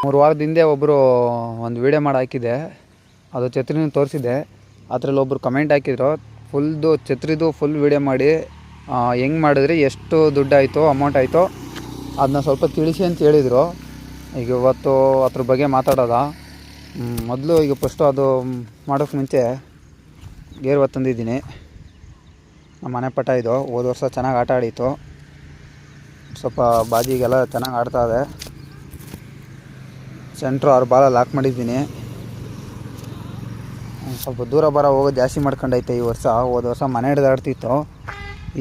3 ವಾರದ ಹಿಂದೆ ಒಬ್ಬರು ಒಂದು ವೀಡಿಯೋ ಮಾಡಿ ಹಾಕಿದೆ, ಅದು ಛತ್ರಿನ ತೋರಿಸಿದೆ. ಅದರಲ್ಲಿ ಒಬ್ಬರು ಕಮೆಂಟ್ ಹಾಕಿದ್ರು, ಛತ್ರಿದು ಫುಲ್ ವೀಡಿಯೋ ಮಾಡಿ ಹೆಂಗೆ ಮಾಡಿದ್ರಿ, ಎಷ್ಟು ದುಡ್ಡಾಯಿತು, ಅಮೌಂಟ್ ಆಯಿತು ಅದನ್ನ ಸ್ವಲ್ಪ ತಿಳಿಸಿ ಅಂತ ಹೇಳಿದರು. ಈಗ ಇವತ್ತು ಅದ್ರ ಬಗ್ಗೆ ಮಾತಾಡೋದ. ಮೊದಲು ಈಗ ಫಸ್ಟು ಅದು ಮಾಡೋಕ್ಕೆ ಮುಂಚೆ ಗೇರ್ ತಂದಿದ್ದೀನಿ. ನಮ್ಮ ಮನೆ ಪಟ ಇದು ಹೋದ ವರ್ಷ ಚೆನ್ನಾಗಿ ಆಟ ಆಡಿತ್ತು. ಸ್ವಲ್ಪ ಬಾಜಿಗೆಲ್ಲ ಚೆನ್ನಾಗಿ ಆಡ್ತಾಯಿದೆ. ಸೆಂಟ್ರು 6 ಬಾಲ ಲಾಕ್ ಮಾಡಿದ್ದೀನಿ. ಸ್ವಲ್ಪ ದೂರ ಬರ ಹೋಗೋದು ಜಾಸ್ತಿ ಮಾಡ್ಕೊಂಡೈತೆ ಈ ವರ್ಷ. ಹೋದ ವರ್ಷ ಮನೆ ಹಿಡ್ದು ಆಡ್ತಿತ್ತು,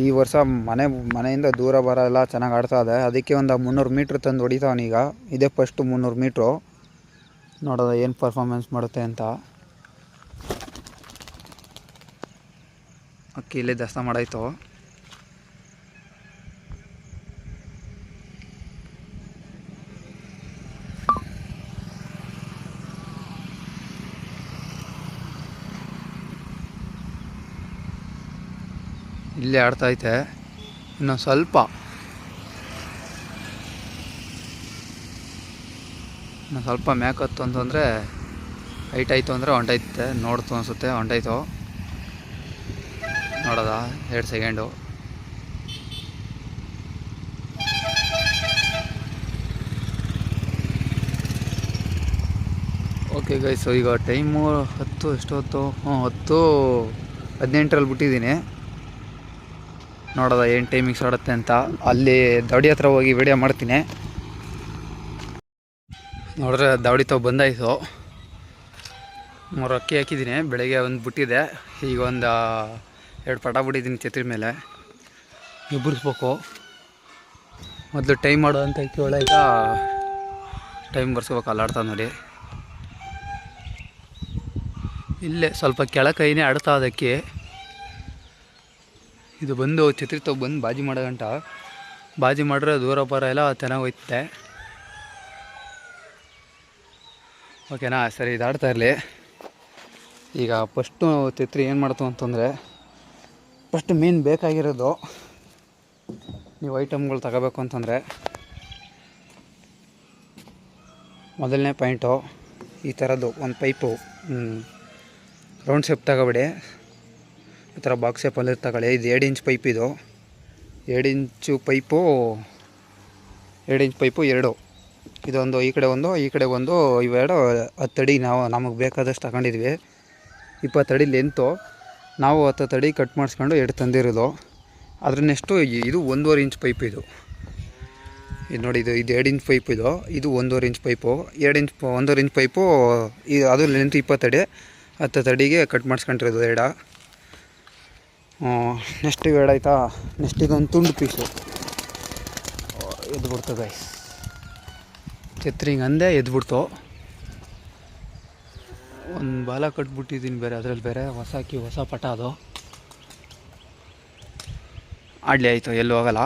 ಈ ವರ್ಷ ಮನೆಯಿಂದ ದೂರ ಬರ ಎಲ್ಲ ಚೆನ್ನಾಗಿ ಆಡ್ತಾಯಿದೆ. ಅದಕ್ಕೆ ಒಂದು 300 ಮೀಟ್ರ್ ತಂದು ಹೊಡಿತಾವನೀಗ. ಇದೇ ಫಸ್ಟು 300 ಮೀಟ್ರು. ನೋಡೋದು ಏನು ಪರ್ಫಾರ್ಮೆನ್ಸ್ ಮಾಡುತ್ತೆ ಅಂತ. ಅಕ್ಕಿ ಇಲ್ಲೇ ದಸ್ತ ಮಾಡಾಯಿತು. ಇಲ್ಲೇ ಆಡ್ತೈತೆ. ಇನ್ನು ಸ್ವಲ್ಪ ಮ್ಯಾಕತ್ತು ಅಂತಂದರೆ ಹೈಟ್ ಆಯಿತು ಅಂದರೆ ಹೊಂಟೈತೆ. ನೋಡ್ತು ಅನಿಸುತ್ತೆ, ಹೊಂಟೈತು. ನೋಡೋದ 2 ಸೆಕೆಂಡು. ಓಕೆ ಗೈಸು, ಈಗ ಟೈಮು 10 ಎಷ್ಟೊತ್ತು 10:18 ಬಿಟ್ಟಿದ್ದೀನಿ. ನೋಡೋದ ಏನು ಟೈಮಿಂಗ್ಸ್ ಆಡುತ್ತೆ ಅಂತ. ಅಲ್ಲಿ ದವಡಿ ಹತ್ರ ಹೋಗಿ ವಿಡಿಯೋ ಮಾಡ್ತೀನಿ. ನೋಡಿದ್ರೆ ದವಡಿ ತಾವು ಬಂದಾಯಿತು. 3 ಅಕ್ಕಿ ಹಾಕಿದ್ದೀನಿ. ಬೆಳಗ್ಗೆ ಒಂದು ಬಿಟ್ಟಿದೆ, ಈಗ ಒಂದು 2 ಪಟ ಬಿಟ್ಟಿದ್ದೀನಿ ಛತ್ರಿ ಮೇಲೆ. ಇಬ್ಬರಿಸ್ಬೇಕು. ಮೊದಲು ಟೈಮ್ ಮಾಡೋ ಅಂತ ಅಕ್ಕಿ ಒಳಗೆ ಟೈಮ್ ಬರ್ಸ್ಬೇಕು. ಅಲ್ಲಾಡ್ತಾ ನೋಡಿ, ಇಲ್ಲೇ ಸ್ವಲ್ಪ ಕೆಳಕೈನೇ ಆಡ್ತಾ ಅದಕ್ಕೆ. ಇದು ಬಂದು ಛತ್ರಿ ತಾವು ಬಂದು ಬಾಜಿ ಮಾಡೋ ಗಂಟ ಬಾಜಿ ಮಾಡಿದ್ರೆ ದೂರ ಬರ ಎಲ್ಲ ಚೆನ್ನಾಗಿ ಹೋಯ್ತೆ. ಓಕೆನಾ, ಸರಿ, ಇದಾಡ್ತಾ ಇರಲಿ. ಈಗ ಫಸ್ಟು ಛತ್ರಿ ಏನು ಮಾಡ್ತು ಅಂತಂದರೆ, ಫಸ್ಟ್ ಮೇನ್ ಬೇಕಾಗಿರೋದು, ನೀವು ಐಟಮ್ಗಳು ತಗೋಬೇಕು ಅಂತಂದರೆ ಮೊದಲನೇ ಪಾಯಿಂಟು ಈ ಥರದ್ದು ಒಂದು ಪೈಪು. ರೌಂಡ್ ಶೇಪ್ ತಗೋಬೇಡಿ, ಈ ಥರ ಬಾಕ್ಸ್ ಶೇಪಲ್ಲಿ ತಗೊಳ್ಳಿ. ಇದು 2 ಇಂಚ್ ಪೈಪ್. ಇದು 2 ಇಂಚು ಪೈಪು, 2 ಇಂಚ್ ಪೈಪು 2. ಇದೊಂದು ಈ ಕಡೆ ಒಂದು, ಇವೆರಡು 10 ಅಡಿ ನಮಗೆ ಬೇಕಾದಷ್ಟು ತಗೊಂಡಿದ್ವಿ. 20 ಅಡಿ ಲೆಂತು. ನಾವು 10 ಅಡಿ ಕಟ್ ಮಾಡಿಸ್ಕೊಂಡು 2 ತಂದಿರೋದು. ಅದ್ರ ನೆಕ್ಸ್ಟು ಇದು 1.5 ಇಂಚ್ ಪೈಪ್. ಇದು ನೋಡಿ, ಇದು 2 ಇಂಚ್ ಪೈಪ್. ಇದು 1.5 ಇಂಚ್ ಪೈಪು. 1.5 inch pipe. ಅದು ಲೆಂತ್ 20 ಅಡಿ, 10 ಅಡಿಗೆ ಕಟ್ ಮಾಡಿಸ್ಕೊಂಡಿರೋದು 2. ನೆಕ್ಸ್ಟ್ ಇವೆರಡು ಆಯಿತಾ. ನೆಕ್ಸ್ಟ್ ಇದೊಂದು ತುಂಡು ಪೀಸು ಎದ್ಬಿಡ್ತು ಗೈಸ್. ಛತ್ರಿ ಹಿಂಗೆ ಎದ್ಬಿಡ್ತು. ಒಂದು ಬಾಲ ಕಟ್ಬಿಟ್ಟಿದ್ದೀನಿ ಬೇರೆ, ಅದರಲ್ಲಿ ಬೇರೆ ಹೊಸ ಪಟ. ಅದು ಆಡಲಿ ಆಯಿತು, ಎಲ್ಲೂ ಹೋಗಲ್ಲ.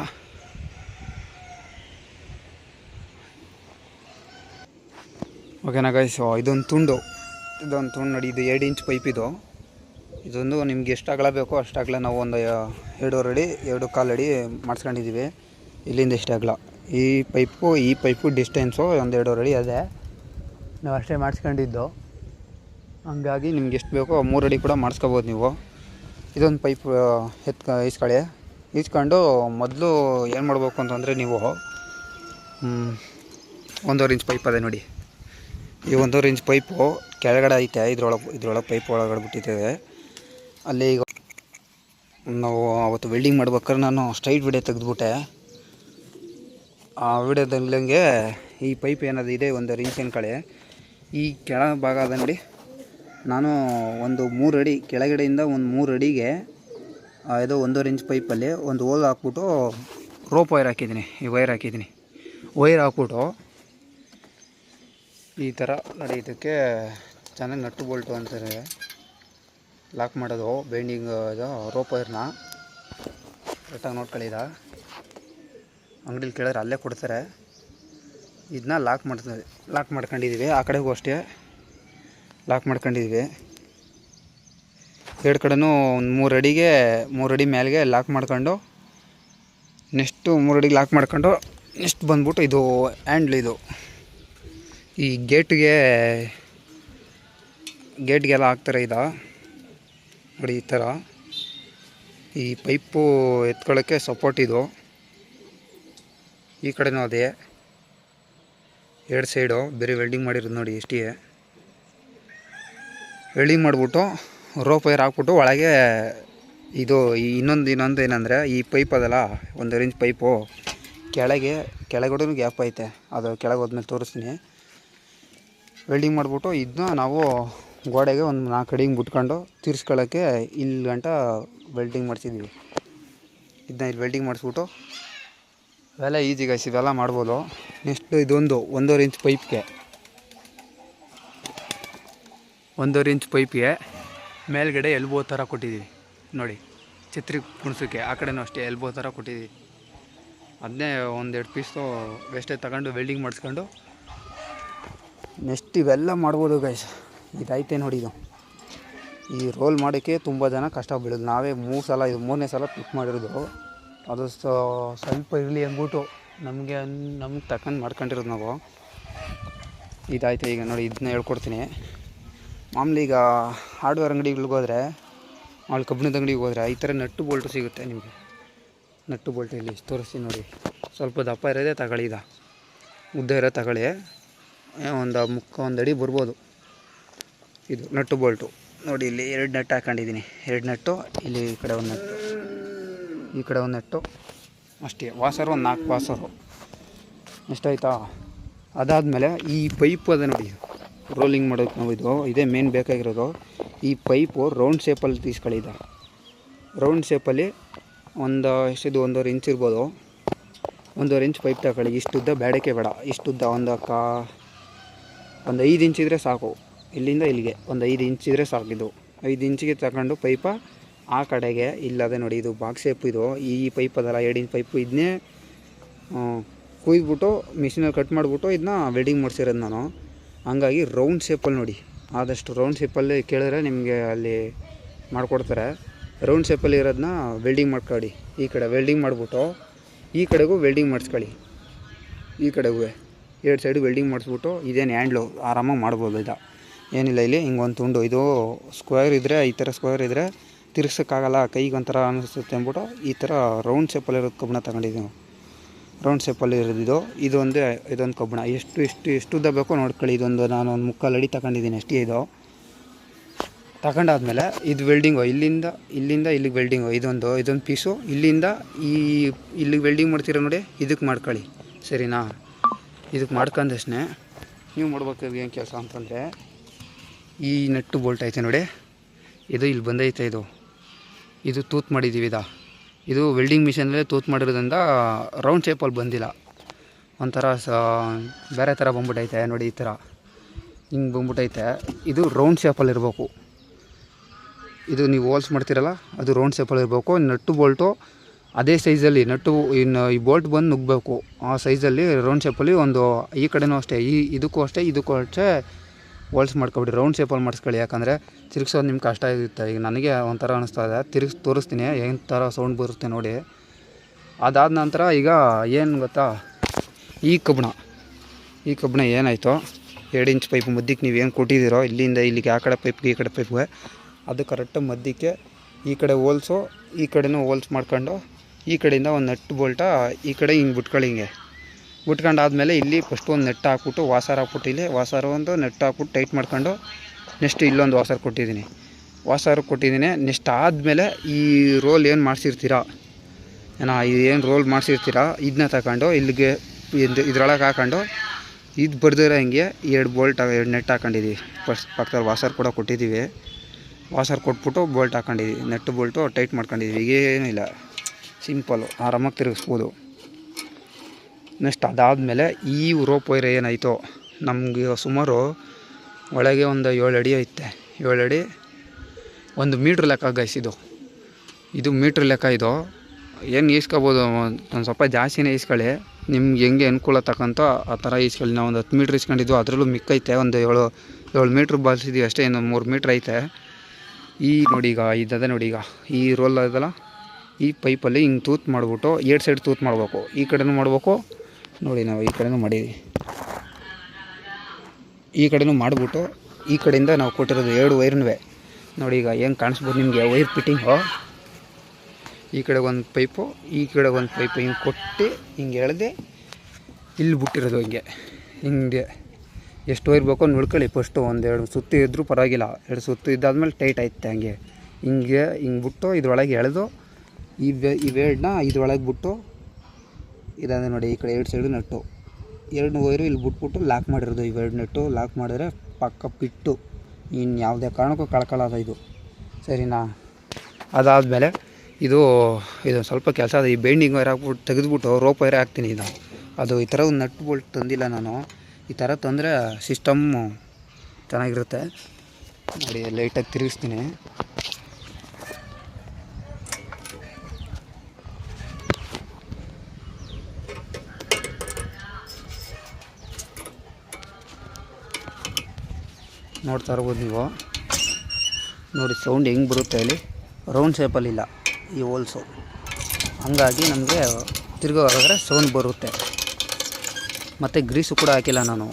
ಓಕೆನಾ ಗೈಸ್, ಇದೊಂದು ತುಂಡು ನೋಡಿ. ಇದು 2 ಇಂಚ್ ಪೈಪ್. ಇದೊಂದು ನಿಮ್ಗೆ ಎಷ್ಟು ಅಗಲ ಬೇಕೋ ಅಷ್ಟು ಅಗಲ ನಾವು ಒಂದು 2.5 ಅಡಿ 2.25 ಅಡಿ ಮಾಡಿಸ್ಕೊಂಡಿದ್ದೀವಿ. ಇಲ್ಲಿಂದ ಎಷ್ಟು ಅಗಲ. ಈ ಪೈಪು ಡಿಸ್ಟೆನ್ಸು ಒಂದು 2.5 ಅಡಿ ಅದೇ, ನಾವು ಅಷ್ಟೇ ಮಾಡಿಸ್ಕೊಂಡಿದ್ದು. ಹಂಗಾಗಿ ನಿಮ್ಗೆ ಎಷ್ಟು ಬೇಕೋ 3 ಅಡಿ ಕೂಡ ಮಾಡಿಸ್ಕೋಬೋದು ನೀವು. ಇದೊಂದು ಪೈಪ್ ಈಸ್ಕೊಂಡು ಮೊದಲು ಏನು ಮಾಡಬೇಕು ಅಂತಂದರೆ, ನೀವು 1.5 ಇಂಚ್ ಪೈಪ್ ಅದೇ ನೋಡಿ. ಈ 1.5 ಇಂಚ್ ಪೈಪು ಕೆಳಗಡೆ ಐತೆ. ಇದ್ರೊಳಗೆ ಪೈಪ್ ಒಳಗಡೆ ಬಿಟ್ಟಿದ್ದೇವೆ. ಅಲ್ಲಿ ಈಗ ನಾವು ಅವತ್ತು ವೆಲ್ಡಿಂಗ್ ಮಾಡ್ಬೇಕಾದ್ರೆ ನಾನು ಸ್ಟ್ರೈಟ್ ವಿಡಿಯೋ ತೆಗೆದುಬಿಟ್ಟೆ. ಆ ವಿಡಿಯೋದಲ್ಲಂಗೆ ಈ ಪೈಪ್ ಏನಾದ್ರು ಇದೆ 1.5 ಇಂಚ್ ಅನ್ಕಳೆ. ಈ ಕೆಳ ಭಾಗ ಅದ ನೋಡಿ. ನಾನು ಒಂದು 3 ಅಡಿ ಕೆಳಗಡೆಯಿಂದ ಒಂದು 3 ಅಡಿಗೆ ಇದು 1.5 ಇಂಚ್ ಪೈಪಲ್ಲಿ ಒಂದು ಹೋಲ್ ಹಾಕ್ಬಿಟ್ಟು ರೋಪ್ ವೈರ್ ಹಾಕಿದ್ದೀನಿ. ವೈರ್ ಹಾಕ್ಬಿಟ್ಟು ಈ ಥರ ನೋಡಿ. ಇದಕ್ಕೆ ಚೆನ್ನಾಗಿ ನಟ್ಟು ಬೋಲ್ಟು ಅಂತಾರೆ ಲಾಕ್ ಮಾಡೋದು. ಬೈಂಡಿಂಗ್ ಇದು ರೋಪ್ ವೈರ್ನ ಕರೆಕ್ಟಾಗಿ ನೋಡ್ಕೊಳ್ಳಿದ. ಅಂಗಡಿಲಿ ಕೇಳಿದ್ರೆ ಅಲ್ಲೇ ಕೊಡ್ತಾರೆ. ಇದನ್ನ ಲಾಕ್ ಮಾಡ್ಕೊಂಡಿದ್ದೀವಿ. ಆ ಕಡೆಗೂ ಅಷ್ಟೇ ಲಾಕ್ ಮಾಡ್ಕೊಂಡಿದ್ದೀವಿ. 2 ಕಡೆನೂ ಒಂದು 3 ಅಡಿಗೆ 3 ಅಡಿ ಮೇಲೆಗೆ ಲಾಕ್ ಮಾಡ್ಕೊಂಡು, ನೆಕ್ಸ್ಟು 3 ಅಡಿಗೆ ಲಾಕ್ ಮಾಡ್ಕೊಂಡು ನೆಕ್ಸ್ಟ್ ಬಂದ್ಬಿಟ್ಟು ಇದು ಹ್ಯಾಂಡ್ಲ್. ಈ ಗೇಟ್ಗೆಲ್ಲ ಹಾಕ್ತಾರೆ ನೋಡಿ ಈ ಥರ. ಈ ಪೈಪು ಎತ್ಕೊಳ್ಳೋಕ್ಕೆ ಸಪೋರ್ಟ್ ಇದು. ಈ ಕಡೆನೂ ಅದೇ, ಎರಡು ಸೈಡು ಬೇರೆ ವೆಲ್ಡಿಂಗ್ ಮಾಡಿರೋದು ನೋಡಿ. ಎಷ್ಟಿಗೆ ವೆಲ್ಡಿಂಗ್ ಮಾಡಿಬಿಟ್ಟು ರೋಪ್ ವೈರ್ ಹಾಕ್ಬಿಟ್ಟು ಒಳಗೆ ಇದು ಇನ್ನೊಂದು ಏನಂದರೆ, ಈ ಪೈಪ್ ಅದಲ್ಲ 1.5 ಇಂಚ್ ಪೈಪು ಕೆಳಗಡೆ ಗ್ಯಾಪ್ ಐತೆ, ಅದು ಕೆಳಗೆ ಹೋದ್ಮೇಲೆ ತೋರಿಸ್ತೀನಿ. ವೆಲ್ಡಿಂಗ್ ಮಾಡಿಬಿಟ್ಟು ಇದನ್ನ ನಾವು ಗೋಡೆಗೆ ಒಂದು 4 ಅಡಿ ಬಿಟ್ಕೊಂಡು ತಿರ್ಸ್ಕೊಳ್ಳೋಕ್ಕೆ ಇಲ್ಲಿ ಗಂಟ ವೆಲ್ಡಿಂಗ್ ಮಾಡಿಸಿದ್ವಿ. ಇದನ್ನ ಇಲ್ಲಿ ವೆಲ್ಡಿಂಗ್ ಮಾಡಿಸ್ಬಿಟ್ಟು ಇವೆಲ್ಲ ಈಜಿ ಗೈಸ್, ಇವೆಲ್ಲ ಮಾಡ್ಬೋದು. ನೆಕ್ಸ್ಟ್ ಇದೊಂದು 1.5 ಇಂಚ್ ಪೈಪ್ಗೆ 1.5 ಇಂಚ್ ಪೈಪ್ಗೆ ಮೇಲ್ಗಡೆ ಎಲ್ಬೋ ಥರ ಕೊಟ್ಟಿದ್ದೀವಿ ನೋಡಿ, ಛತ್ರಿ ಕುಣಿಸೋಕ್ಕೆ. ಆ ಕಡೆನೂ ಅಷ್ಟೇ ಎಲ್ಬೋ ಥರ ಕೊಟ್ಟಿದ್ದೀವಿ. ಅದನ್ನೇ 1-2 ಪೀಸು ವೇಸ್ಟೇಜ್ ತಗೊಂಡು ವೆಲ್ಡಿಂಗ್ ಮಾಡಿಸ್ಕೊಂಡು ನೆಕ್ಸ್ಟ್ ಇವೆಲ್ಲ ಮಾಡ್ಬೋದು ಗೈಸ್. ಇದೈತೆ ನೋಡಿ. ಈ ರೋಲ್ ಮಾಡೋಕ್ಕೆ ತುಂಬ ಜನ ಕಷ್ಟ ಬೀಳೋದು. ನಾವೇ 3 ಸಲ, ಇದು 3ನೇ ಸಲ ಪಿಕ್ ಮಾಡಿರೋದು. ಅದು ಸ್ವಲ್ಪ ಇರಲಿ ಅಂದ್ಬಿಟ್ಟು ನಮ್ಗೆ ತಕ್ಕಂಡು ಮಾಡ್ಕೊಂಡಿರೋದು ನಾವು. ಇದಾಯ್ತು. ಈಗ ನೋಡಿ, ಇದನ್ನ ಹೇಳ್ಕೊಡ್ತೀನಿ. ಮಾಮೂಲಿ ಈಗ ಹಾರ್ಡ್ವೇರ್ ಅಂಗಡಿಗಳಿಗೆ ಹೋದರೆ, ಅಲ್ಲಿ ಕಬ್ಬಿಣದ ಅಂಗಡಿಗೆ ಹೋದರೆ ಈ ಥರ ನಟ್ಟು ಬೋಲ್ಟು ಸಿಗುತ್ತೆ ನಿಮಗೆ. ನಟ್ಟು ಬೋಲ್ಟು ಇಲ್ಲಿ ತೋರಿಸ್ತೀನಿ ನೋಡಿ. ಸ್ವಲ್ಪ ದಪ್ಪ ಇರೋದೇ ತಗೊಳ್ಳಿ, ಉದ್ದ ಇರೋ ತಗೊಳ್ಳಿ. ಒಂದು ಅಡಿ ಬರ್ಬೋದು ಇದು ನಟ್ಟು ಬೋಲ್ಟು ನೋಡಿ. ಇಲ್ಲಿ 2 ನಟ್ಟು ಹಾಕೊಂಡಿದ್ದೀನಿ. 2 ನಟ್ಟು, ಇಲ್ಲಿ ಈ ಕಡೆ ಒಂದು ನಟ್ಟು, ಈ ಕಡೆ ಒಂದು ನಟ್ಟು ಅಷ್ಟೇ. ವಾಸರು ಒಂದು 4 ವಾಸರು ಎಷ್ಟಾಯ್ತಾ. ಅದಾದಮೇಲೆ ಈ ಪೈಪು ಅದೇ ನೋಡಿ, ರೋಲಿಂಗ್ ಮಾಡೋಕ್ಕೆ ನಾವು ಇದೇ ಮೇನ್ ಬೇಕಾಗಿರೋದು. ಈ ಪೈಪು ರೌಂಡ್ ಶೇಪಲ್ಲಿ ತೀಸ್ಕೊಳ್ಳಿ. ರೌಂಡ್ ಶೇಪಲ್ಲಿ ಎಷ್ಟಿದು 1.5 ಇಂಚ್ ಇರ್ಬೋದು. 1.5 ಇಂಚ್ ಪೈಪ್ ತಗೊಳ್ಳಿ. ಇಷ್ಟುದ್ದ ಬೇಡಕ್ಕೆ ಬೇಡ, ಇಷ್ಟುದ್ದ ಒಂದು 5 ಇಂಚ್ ಇದ್ದರೆ ಸಾಕು. ಇಲ್ಲಿಂದ ಇಲ್ಲಿಗೆ ಒಂದು 5 ಇಂಚ್ ಇದ್ದರೆ ಸಾಕಿದು. 5 ಇಂಚಿಗೆ ತಗೊಂಡು ಪೈಪ ಆ ಕಡೆಗೆ ಇಲ್ಲದೆ ನೋಡಿ, ಇದು ಬಾಕ್ಸ್ ಶೇಪ್. ಇದು ಈ ಪೈಪ್ ಅದಲ್ಲ 2 ಇಂಚ್ ಪೈಪು, ಇದನ್ನೇ ಕುಯ್ದುಬಿಟ್ಟು ಮಿಷಿನಲ್ಲಿ ಕಟ್ ಮಾಡಿಬಿಟ್ಟು ಇದನ್ನ ವೆಲ್ಡಿಂಗ್ ಮಾಡಿಸಿರೋದು ನಾನು. ಹಂಗಾಗಿ ರೌಂಡ್ ಶೇಪಲ್ಲಿ ನೋಡಿ, ಆದಷ್ಟು ರೌಂಡ್ ಶೇಪಲ್ಲಿ ಕೇಳಿದ್ರೆ ನಿಮಗೆ ಅಲ್ಲಿ ಮಾಡಿಕೊಡ್ತಾರೆ. ರೌಂಡ್ ಶೇಪಲ್ಲಿ ಇರೋದನ್ನ ವೆಲ್ಡಿಂಗ್ ಮಾಡ್ಕೊಳ್ಳಿ. ಈ ಕಡೆ ವೆಲ್ಡಿಂಗ್ ಮಾಡಿಬಿಟ್ಟು ಈ ಕಡೆಗೂ ವೆಲ್ಡಿಂಗ್ ಮಾಡಿಸ್ಕೊಳ್ಳಿ. ಈ ಕಡೆಗೂ 2 ಸೈಡು ವೆಲ್ಡಿಂಗ್ ಮಾಡಿಸ್ಬಿಟ್ಟು ಇದೇನು ಹ್ಯಾಂಡ್ಲು ಆರಾಮಾಗಿ ಮಾಡ್ಬೋದು. ಏನಿಲ್ಲ, ಇಲ್ಲಿ ಹಿಂಗೊಂದು ತುಂಡು, ಇದು ಸ್ಕ್ವೇರ್ ಇದ್ದರೆ, ಈ ಥರ ಸ್ಕ್ವೇರ್ ಇದ್ದರೆ ತಿರ್ಗ್ಸೋಕ್ಕಾಗಲ್ಲ, ಕೈಗೆ ಒಂಥರ ಅನ್ನಿಸುತ್ತೆ ಅಂದ್ಬಿಟ್ಟು ಈ ಥರ ರೌಂಡ್ ಶೇಪಲ್ಲಿರೋದು ಕಬ್ಬಣ ತಗೊಂಡಿದ್ದೀವಿ. ರೌಂಡ್ ಶೇಪಲ್ಲಿ ಇರೋದು ಇದೊಂದು ಕಬ್ಬಣ. ಎಷ್ಟು ಉದ್ದ ಬೇಕೋ ನೋಡ್ಕೊಳ್ಳಿ. ನಾನು ಒಂದು 3/4 ಅಡಿ ತಗೊಂಡಿದ್ದೀನಿ ಅಷ್ಟೇ. ಇದು ತಗೊಂಡಾದ್ಮೇಲೆ ಇದು ವೆಲ್ಡಿಂಗು, ಇಲ್ಲಿಂದ ಇಲ್ಲಿಗೆ ವೆಲ್ಡಿಂಗು. ಇದೊಂದು ಪೀಸು ಇಲ್ಲಿಂದ ಇಲ್ಲಿಗೆ ವೆಲ್ಡಿಂಗ್ ಮಾಡ್ತೀರ ನೋಡಿ, ಇದಕ್ಕೆ ಮಾಡ್ಕೊಳ್ಳಿ. ಸರಿನಾ? ಇದಕ್ಕೆ ಮಾಡ್ಕೊಂಡಷ್ಟೇ ನೀವು ಮಾಡ್ಬೇಕಾದ್ರೆ ಏನು ಕೆಲಸ ಅಂತಂದರೆ, ಈ ನಟ್ಟು ಬೋಲ್ಟ್ ಐತೆ ನೋಡಿ, ಇದು ಇಲ್ಲಿ ಬಂದೈತೆ. ಇದು ತೂತು ಮಾಡಿದ್ದೀವಿ. ಇದು ವೆಲ್ಡಿಂಗ್ ಮಿಷಿನಲ್ಲೇ ತೂತು ಮಾಡಿರೋದ್ರಿಂದ ರೌಂಡ್ ಶೇಪಲ್ಲಿ ಬಂದಿಲ್ಲ, ಒಂಥರ ಬೇರೆ ಥರ ಬಂದ್ಬಿಟ್ಟೈತೆ ನೋಡಿ. ಈ ಥರ ಹಿಂಗೆ ಬಂದ್ಬಿಟ್ಟೈತೆ. ಇದು ರೌಂಡ್ ಶೇಪಲ್ಲಿ ಇರಬೇಕು. ಇದು ನೀವು ಹೋಲ್ಸ್ ಮಾಡ್ತೀರಲ್ಲ, ಅದು ರೌಂಡ್ ಶೇಪಲ್ಲಿ ಇರಬೇಕು. ನಟ್ಟು ಬೋಲ್ಟು ಅದೇ ಸೈಜಲ್ಲಿ, ಈ ಬೋಲ್ಟ್ ಬಂದು ನುಗ್ಗಬೇಕು ಆ ಸೈಜಲ್ಲಿ ರೌಂಡ್ ಶೇಪಲ್ಲಿ. ಈ ಕಡೆನೂ ಅಷ್ಟೇ, ಇದಕ್ಕೂ ಅಷ್ಟೇ ಹೋಲ್ಸ್ ಮಾಡ್ಕೊಬಿಡಿ. ರೌಂಡ್ ಶೇಪಲ್ಲಿ ಮಾಡಿಸ್ಕೊಳ್ಳಿ. ಯಾಕಂದರೆ ತಿರುಗಿಸೋದು ನಿಮ್ಗೆ ಕಷ್ಟ ಇರುತ್ತೆ. ಈಗ ನನಗೆ ಒಂಥರ ಅನ್ನಿಸ್ತಾ ಇದೆ, ತಿರುಗಿಸಿ ತೋರಿಸ್ತೀನಿ ಏನು ಥರ ಸೌಂಡ್ ಬರುತ್ತೆ ನೋಡಿ. ಅದಾದ ನಂತರ ಈಗ ಏನು ಗೊತ್ತಾ, ಈ ಕಬ್ಬಣ ಏನಾಯಿತು, 2 ಇಂಚ್ ಪೈಪ್ ಮಧ್ಯಕ್ಕೆ ನೀವು ಏನು ಕೊಟ್ಟಿದ್ದೀರೋ, ಇಲ್ಲಿಂದ ಇಲ್ಲಿಗೆ ಆ ಕಡೆ ಪೈಪ್ಗೆ ಈ ಕಡೆ ಪೈಪ್ಗೆ, ಅದು ಕರೆಕ್ಟಾಗಿ ಮಧ್ಯಕ್ಕೆ ಈ ಕಡೆ ಹೋಲ್ಸು, ಈ ಕಡೆನೂ ಹೋಲ್ಸ್ ಮಾಡ್ಕೊಂಡು ಈ ಕಡೆಯಿಂದ ಒಂದು ನಟ್ಟು ಬೋಲ್ಟ ಈ ಕಡೆ ಹಿಂಗೆ ಬಿಟ್ಕೊಳ್ಳಿ. ಹಿಂಗೆ ಬಿಟ್ಕೊಂಡಾದ್ಮೇಲೆ ಇಲ್ಲಿ ಫಸ್ಟ್ ಒಂದು ನೆಟ್ ಹಾಕ್ಬಿಟ್ಟು ವಾಸರ್ ಹಾಕ್ಬಿಟ್ಟು, ಇಲ್ಲಿ ವಾಸರ್ ಒಂದು ನೆಟ್ ಹಾಕ್ಬಿಟ್ಟು ಟೈಟ್ ಮಾಡ್ಕೊಂಡು, ನೆಕ್ಸ್ಟ್ ಇಲ್ಲೊಂದು ವಾಸರ್ ಕೊಟ್ಟಿದ್ದೀನಿ. ನೆಕ್ಸ್ಟ್ ಆದಮೇಲೆ ಈ ರೋಲ್ ಏನು ಮಾಡಿಸಿರ್ತೀರ ಏನು ರೋಲ್ ಮಾಡಿಸಿರ್ತೀರ ಇದನ್ನ ತಗೊಂಡು ಇಲ್ಲಿಗೆ ಇದ್ರೊಳಗೆ ಹಾಕೊಂಡು, ಇದು ಬರ್ದಿರೋ ಹಿಂಗೆ 2 ನೆಟ್ ಹಾಕೊಂಡಿದ್ದೀವಿ. ಫಸ್ಟ್ ಪಕ್ಕದಲ್ಲಿ ವಾಸರ್ ಕೂಡ ಕೊಟ್ಟಿದ್ದೀವಿ. ವಾಸರ್ ಕೊಟ್ಬಿಟ್ಟು ಬೋಲ್ಟ್ ಹಾಕೊಂಡಿದ್ದೀವಿ. ನೆಟ್ಟು ಬೋಲ್ಟು ಟೈಟ್ ಮಾಡ್ಕೊಂಡಿದ್ದೀವಿ. ಏನಿಲ್ಲ, ಸಿಂಪಲ್ಲು, ಆರಾಮಾಗಿ ತಿರುಗಿಸ್ಬೋದು. ನೆಕ್ಸ್ಟ್ ಅದಾದಮೇಲೆ ಈ ರೋಪ್ ವೈರ್ ಏನಾಯಿತು, ನಮಗೆ ಸುಮಾರು ಒಳಗೆ ಒಂದು 7 ಅಡಿ ಐತೆ. 7 ಅಡಿ 1 ಮೀಟ್ರ್ ಲೆಕ್ಕ ಗೈಸ್. ಇದು ಮೀಟ್ರ್ ಲೆಕ್ಕ. ಏನು ಈಸ್ಕೊಬೋದು, ಒಂದು ಸ್ವಲ್ಪ ಜಾಸ್ತಿನೇ ಈಸ್ಕೊಳ್ಳಿ, ನಿಮ್ಗೆ ಹೆಂಗೆ ಅನುಕೂಲ ತಕ್ಕಂತ ಆ ಥರ ಈಸ್ಕೊಳ್ಳಿ. ನಾವು ಒಂದು 10 ಮೀಟ್ರ್ ಈಸ್ಕೊಂಡಿದ್ದು, ಅದರಲ್ಲೂ ಮಿಕ್ಕೈತೆ. ಒಂದು 7 ಮೀಟ್ರ್ ಬಾಲ್ಸಿದ್ದೀವಿ ಅಷ್ಟೇ, ಇನ್ನೊಂದು 3 ಮೀಟ್ರ್ ಐತೆ. ನೋಡಿ ಈಗ ಈ ರೋಲ್ ಅದಲ್ಲ, ಈ ಪೈಪಲ್ಲಿ ಹಿಂಗೆ ತೂತು ಮಾಡಿಬಿಟ್ಟು 2 ಸೈಡ್ ತೂತು ಮಾಡಬೇಕು. ಈ ಕಡೆನೂ ಮಾಡಬೇಕು ನೋಡಿ, ನಾವು ಈ ಕಡೆನೂ ಮಾಡೀವಿ. ಈ ಕಡೆನೂ ಮಾಡಿಬಿಟ್ಟು ಈ ಕಡೆಯಿಂದ ನಾವು ಕೊಟ್ಟಿರೋದು 2 ವೈರ್ನೂ ನೋಡಿ. ಈಗ ಹೆಂಗೆ ಕಾಣಿಸ್ಬೋದು ನಿಮಗೆ ವೈರ್ ಫಿಟ್ಟಿಂಗು. ಈ ಕಡೆ ಒಂದು ಪೈಪು, ಈ ಕಡೆ ಒಂದು ಪೈಪು ಹಿಂಗೆ ಕೊಟ್ಟು ಹಿಂಗೆ ಎಳೆದೆ ಇಲ್ಲಿ ಬಿಟ್ಟಿರೋದು. ಹಿಂಗೆ ಎಷ್ಟು ವೈರ್ ಬೇಕೋ ನೋಡ್ಕೊಳ್ಳಿ. ಫಸ್ಟು 1-2 ಸುತ್ತು ಇದ್ದರೂ ಪರವಾಗಿಲ್ಲ, 2 ಸುತ್ತು ಇದ್ದಾದ್ಮೇಲೆ ಟೈಟ್ ಆಯ್ತು. ಹಿಂಗೆ ಬಿಟ್ಟು ಇದ್ರೊಳಗೆ ಎಳೆದು ಈ ವೇರ್ಡನ್ನ ಇದ್ರೊಳಗೆ ಬಿಟ್ಟು ಇದಾದರೆ ನೋಡಿ. ಈ ಕಡೆ 2 ಸೈಡು ನಟ್ಟು 2 ವೈರು ಇಲ್ಲಿ ಬಿಟ್ಬಿಟ್ಟು ಲಾಕ್ ಮಾಡಿರೋದು. ಈ ವೇರ್ಡ್ ನಟ್ಟು ಲಾಕ್ ಮಾಡಿದ್ರೆ ಪಕ್ಕ ಪಿಟ್ಟು, ಇನ್ನು ಯಾವುದೇ ಕಾರಣಕ್ಕೂ ಕಳ್ಕೊಳ್ಳೋದು ಇದು, ಸರಿನಾ? ಅದಾದಮೇಲೆ ಇದು ಸ್ವಲ್ಪ ಕೆಲಸ ಅದು. ಈ ಬೈಂಡಿಂಗ್ ವೈರ್ ಹಾಕ್ಬಿಟ್ಟು ತೆಗೆದುಬಿಟ್ಟು ರೋಪ್ ವೈರ್ ಹಾಕ್ತೀನಿ. ಅದು ಈ ಥರ ಒಂದು ನಟ್ ಬೋಲ್ಟ್ ತಂದಿಲ್ಲ ನಾನು. ಈ ಥರ ತಂದರೆ ಸಿಸ್ಟಮ್ಮು ಚೆನ್ನಾಗಿರುತ್ತೆ ನೋಡಿ. ಲೈಟಾಗಿ ತಿರುಗಿಸ್ತೀನಿ. ನೋಡ್ತಾ ಇರ್ಬೋದು ನೀವು. ನೋಡಿ ಸೌಂಡ್ ಹೆಂಗೆ ಬರುತ್ತೆ ಇಲ್ಲಿ. ರೌಂಡ್ ಶೇಪಲ್ಲಿಲ್ಲ ಈ ಹೋಲ್ಸು, ಹಂಗಾಗಿ ನಮಗೆ ತಿರ್ಗೋದ್ರೆ ಸೌಂಡ್ ಬರುತ್ತೆ. ಮತ್ತು ಗ್ರೀಸು ಕೂಡ ಹಾಕಿಲ್ಲ ನಾನು.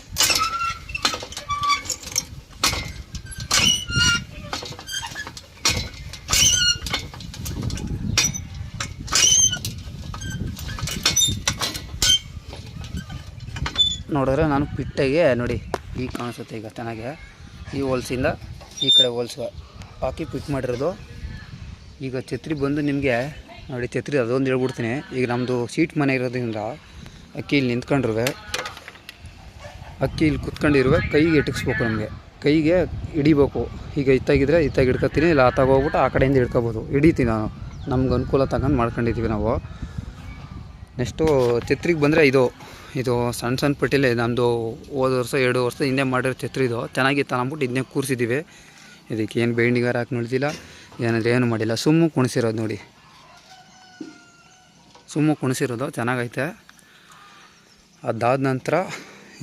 ನೋಡಿದ್ರೆ ನಾನು ಪಿಟ್ಟಾಗೆ ನೋಡಿ ಈಗ ಕಾಣಿಸುತ್ತೆ. ಈಗ ಚೆನ್ನಾಗೆ ಈ ಹೋಲ್ಸಿಂದ ಈ ಕಡೆ ಹೋಲ್ಸ್ ಹಾಕಿ ಫಿಟ್ ಮಾಡಿರೋದು. ಈಗ ಛತ್ರಿ ಬಂದು ನಿಮಗೆ ನೋಡಿ, ಛತ್ರಿ ಅದೊಂದು ಹೇಳ್ಬಿಡ್ತೀನಿ. ಈಗ ನಮ್ಮದು ಸೀಟ್ ಮನೆ ಇರೋದ್ರಿಂದ ಅಕ್ಕಿ ಇಲ್ಲಿ ನಿಂತ್ಕೊಂಡಿರುವೆ, ಅಕ್ಕಿ ಇಲ್ಲಿ ಕುತ್ಕೊಂಡಿರುವೆ, ಕೈಗೆ ಇಟ್ಟಿಸ್ಬೇಕು. ನಮಗೆ ಕೈಗೆ ಹಿಡಿಬೇಕು. ಈಗ ಇತ್ತಾಗಿದ್ರೆ ಇತ್ತಾಗಿ ಹಿಡ್ಕೊತೀನಿ, ಇಲ್ಲ ಆತಾಗ ಹೋಗ್ಬಿಟ್ಟು ಆ ಕಡೆಯಿಂದ ಹಿಡ್ಕೊಬೋದು. ಹಿಡಿತೀನಿ ನಾನು, ನಮ್ಗೆ ಅನುಕೂಲ ತಗೊಂಡು ಮಾಡ್ಕೊಂಡಿದ್ದೀವಿ ನಾವು. ನೆಕ್ಸ್ಟು ಛತ್ರಿಗೆ ಬಂದರೆ ಇದು ಸಣ್ಣ ಪಟ್ಟಿಲೆ ನಮ್ಮದು ಹೋದ ವರ್ಷ 2 ವರ್ಷ ಹಿಂದೆ ಮಾಡಿರೋ ಛತ್ರಿ. ಇದು ಚೆನ್ನಾಗಿತ್ತು ಅಂದ್ಬಿಟ್ಟು ಇದನ್ನೇ ಕೂರಿಸಿದ್ದೀವಿ. ಇದಕ್ಕೆ ಏನು ಬೈಂಡಿಂಗರ್ ಹಾಕಿ ನೋಡ್ತಿಲ್ಲ, ಏನಾದರೂ ಏನು ಮಾಡಿಲ್ಲ, ಸುಮ್ಮ ಕುಣಿಸಿರೋದು ನೋಡಿ. ಸುಮ್ಮ ಕುಣಿಸಿರೋದು ಚೆನ್ನಾಗೈತೆ. ಅದಾದ ನಂತರ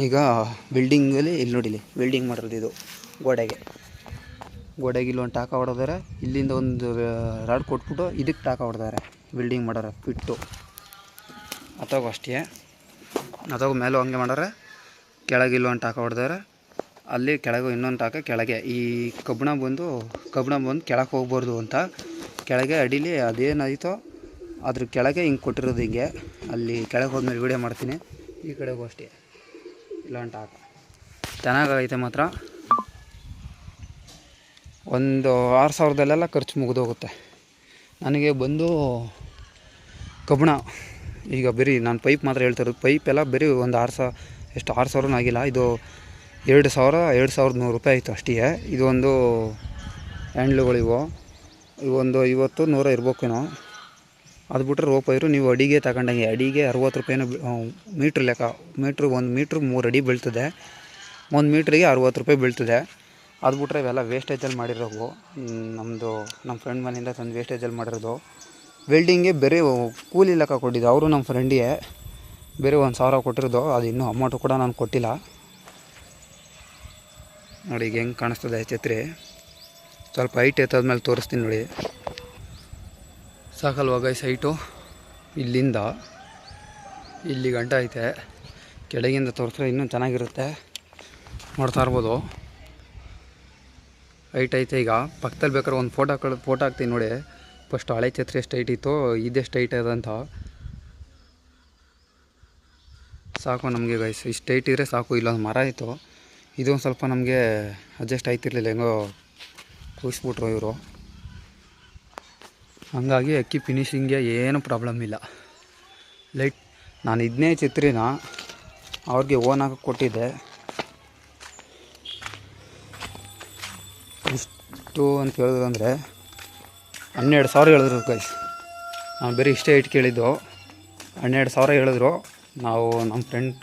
ಈಗ ಬಿಲ್ಡಿಂಗಲ್ಲಿ ಇಲ್ಲಿ ನೋಡಿಲಿ, ಬಿಲ್ಡಿಂಗ್ ಮಾಡಿರೋದು ಇದು ಗೋಡೆಗೆ ಇಲ್ಲೊಂದು ಟಾಕ ಹೊಡೆದಾರೆ. ಇಲ್ಲಿಂದ ಒಂದು ರಾಡ್ ಕೊಟ್ಬಿಟ್ಟು ಇದಕ್ಕೆ ಟಾಕ ಹೊಡೆದಾರೆ ಬಿಲ್ಡಿಂಗ್ ಮಾಡೋರೆ ಫಿಟ್ಟು. ಅಥವಾ ಅಷ್ಟೇ, ಅಥವಾ ಮೇಲೂ ಹಂಗೆ ಮಾಡೋರೆ. ಕೆಳಗೆ ಇಲ್ಲೊಂದು ಟಾಕ ಹೊಡೆದಾರೆ, ಅಲ್ಲಿ ಕೆಳಗೆ ಇನ್ನೊಂದು ಟಾಕ ಕೆಳಗೆ. ಈ ಕಬ್ಬಣ ಬಂದು ಕೆಳಗೆ ಹೋಗ್ಬಾರ್ದು ಅಂತ ಕೆಳಗೆ ಅಡಿಲಿ ಅದೇನಾಯಿತೋ ಅದ್ರ ಕೆಳಗೆ ಹಿಂಗೆ ಕೊಟ್ಟಿರೋದು. ಹಿಂಗೆ ಅಲ್ಲಿ ಕೆಳಗೆ ಹೋದ್ಮೇಲೆ ವೀಡಿಯೋ ಮಾಡ್ತೀನಿ. ಈ ಕಡೆಗೂ ಅಷ್ಟೇ ಇಲ್ಲೊಂದು ಟಾಕ ಚೆನ್ನಾಗೈತೆ ಮಾತ್ರ. ಒಂದು 6,000ದಲ್ಲೆಲ್ಲ ಖರ್ಚು ಮುಗಿದೋಗುತ್ತೆ ನನಗೆ ಬಂದು ಕಬ್ಬಣ. ಈಗ ಬರೀ ನಾನು ಪೈಪ್ ಮಾತ್ರ ಹೇಳ್ತಿರೋದು. ಪೈಪ್ ಎಲ್ಲ ಬರೀ ಒಂದು 6,000 ಆಗಿಲ್ಲ. ಇದು 2,100 ರೂಪಾಯಿ ಆಯಿತು ಅಷ್ಟೇ. ಇದೊಂದು ಹ್ಯಾಂಡ್ಲುಗಳಿವು ಇವೊಂದು 50-100 ಇರ್ಬೇಕೇನೋ. ಅದು ಬಿಟ್ಟರೆ ರೋಪ್ ವೈರು ನೀವು ಅಡಿಗೆ ತಗೊಂಡಂಗೆ ಅಡಿಗೆ 60 ರೂಪಾಯಿನೋ ಮೀಟ್ರ್ ಲೆಕ್ಕ. ಒಂದು ಮೀಟ್ರ್ 3 ಅಡಿ ಬೀಳ್ತದೆ. 1 ಮೀಟ್ರಿಗೆ 60 ರೂಪಾಯಿ ಬೀಳ್ತದೆ. ಅದು ಬಿಟ್ರೆ ಇವೆಲ್ಲ ವೇಸ್ಟೇಜಲ್ಲಿ ಮಾಡಿರೋವು. ನಮ್ಮ ಫ್ರೆಂಡ್ ಮನೆಯಿಂದ ತಂದು ವೇಸ್ಟೇಜಲ್ಲಿ ಮಾಡಿರೋದು. ವೆಲ್ಡಿಂಗ್ಗೆ ಬೇರೆ ಕೂಲಿ ಲೆಕ್ಕ ಕೊಟ್ಟಿದ್ದು ಅವರು. ನಮ್ಮ ಫ್ರೆಂಡಿಗೆ ಬೇರೆ 1,000 ಕೊಟ್ಟಿರೋದು. ಅದು ಇನ್ನೂ ಅಮೌಂಟು ಕೂಡ ನಾನು ಕೊಟ್ಟಿಲ್ಲ ನೋಡಿ. ಈಗ ಹೆಂಗೆ ಕಾಣಿಸ್ತದೆ ಛತ್ರಿ. ಸ್ವಲ್ಪ ಹೈಟ್ ಎತ್ತಾದ್ಮೇಲೆ ತೋರಿಸ್ತೀನಿ ನೋಡಿ. ಸಾಕಲ್ವ ಗೈಸ್ ಹೈಟು? ಇಲ್ಲಿಂದ ಇಲ್ಲಿ ಗಂಟ ಐತೆ. ಕೆಳಗಿಂದ ತೋರಿಸಿದ್ರೆ ಇನ್ನೂ ಚೆನ್ನಾಗಿರುತ್ತೆ. ನೋಡ್ತಾ ಇರ್ಬೋದು ಹೈಟ್ ಐತೆ. ಈಗ ಪಕ್ಕದಲ್ಲಿ ಬೇಕಾದ್ರೆ ಒಂದು ಫೋಟೋ ಹಾಕ್ತೀನಿ ನೋಡಿ. ಫಸ್ಟ್ ಹಳೆ ಛತ್ರಿ ಎಷ್ಟು ಹೈಟ್ ಇತ್ತು, ಇದೆಷ್ಟು ಹೈಟ್ ಅದಂತ. ಸಾಕು ನಮಗೆ ಗೈಸ್, ಇಷ್ಟು ಹೈಟ್ ಇದ್ದರೆ ಸಾಕು. ಇಲ್ಲೊಂದು ಮರ ಇತ್ತು, ಇದೊಂದು ಸ್ವಲ್ಪ ನಮಗೆ ಅಡ್ಜಸ್ಟ್ ಆಯ್ತಿರ್ಲಿಲ್ಲ, ಹೆಂಗೋ ಕೂರಿಸ್ಬಿಟ್ರು ಇವರು. ಹಾಗಾಗಿ ಅಕ್ಕಿ ಫಿನಿಶಿಂಗ್ಗೆ ಏನು ಪ್ರಾಬ್ಲಮ್ ಇಲ್ಲ. ಲೈಟ್ ನಾನು ಇದನ್ನೇ ಛತ್ರಿನ ಅವ್ರಿಗೆ ಓನ್ ಹಾಕಿ ಕೊಟ್ಟಿದ್ದೆ. ಇಷ್ಟು ಅಂತ ಹೇಳಿದ್ರಂದರೆ 12,000 ಹೇಳಿದ್ರು ಗೈಸ್. ನಾನು ಬೇರೆ ಇಷ್ಟೇ ಇಟ್ಟು ಕೇಳಿದ್ದು. 12,000 ಹೇಳಿದ್ರು. ನಾವು ನಮ್ಮ ಫ್ರೆಂಡ್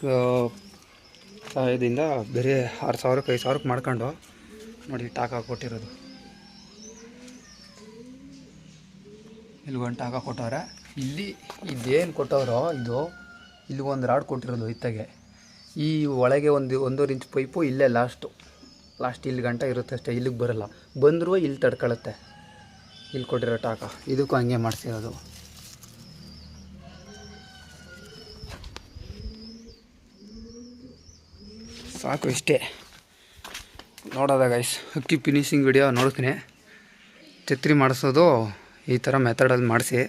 ಸಹಾಯದಿಂದ ಬೇರೆ 6,000-5,000 ಮಾಡ್ಕೊಂಡು ನೋಡಿ ಟಾಕ ಕೊಟ್ಟಿರೋದು. ಇಲ್ಲಿ ಒಂದು ಟಾಕ ಕೊಟ್ಟವ್ರೆ. ಇಲ್ಲಿ ಇದೇನು ಕೊಟ್ಟವ್ರೋ ಇಲ್ಲಿ ಒಂದು ರಾಡ್ ಕೊಟ್ಟಿರೋದು ಇತ್ತಾಗೆ. ಈ ಒಳಗೆ ಒಂದೂವರೆ ಇಂಚ್ ಪೈಪು ಇಲ್ಲೇ ಲಾಸ್ಟ್ ಇಲ್ಲಿ ಗಂಟ ಇರುತ್ತೆ ಅಷ್ಟೇ. ಇಲ್ಲಿಗೆ ಬರೋಲ್ಲ, ಬಂದರೂ ಇಲ್ಲಿ ತಡ್ಕೊಳ್ಳುತ್ತೆ. ಇಲ್ಲಿ ಕೊಟ್ಟಿರೋ ಟಾಕ ಇದಕ್ಕೂ ಹಂಗೆ ಮಾಡಿಸಿರೋದು. ಸಾಕು ಇಷ್ಟೇ. ನೋಡೋದ ಗೈಸ್, ಅಕ್ಕಿ ಫಿನಿಶಿಂಗ್ ವಿಡಿಯೋ ನೋಡ್ತೀನಿ. ಛತ್ರಿ ಮಾಡಿಸೋದು ಈ ಥರ ಮೆಥಡಲ್ಲಿ ಮಾಡಿಸಿ.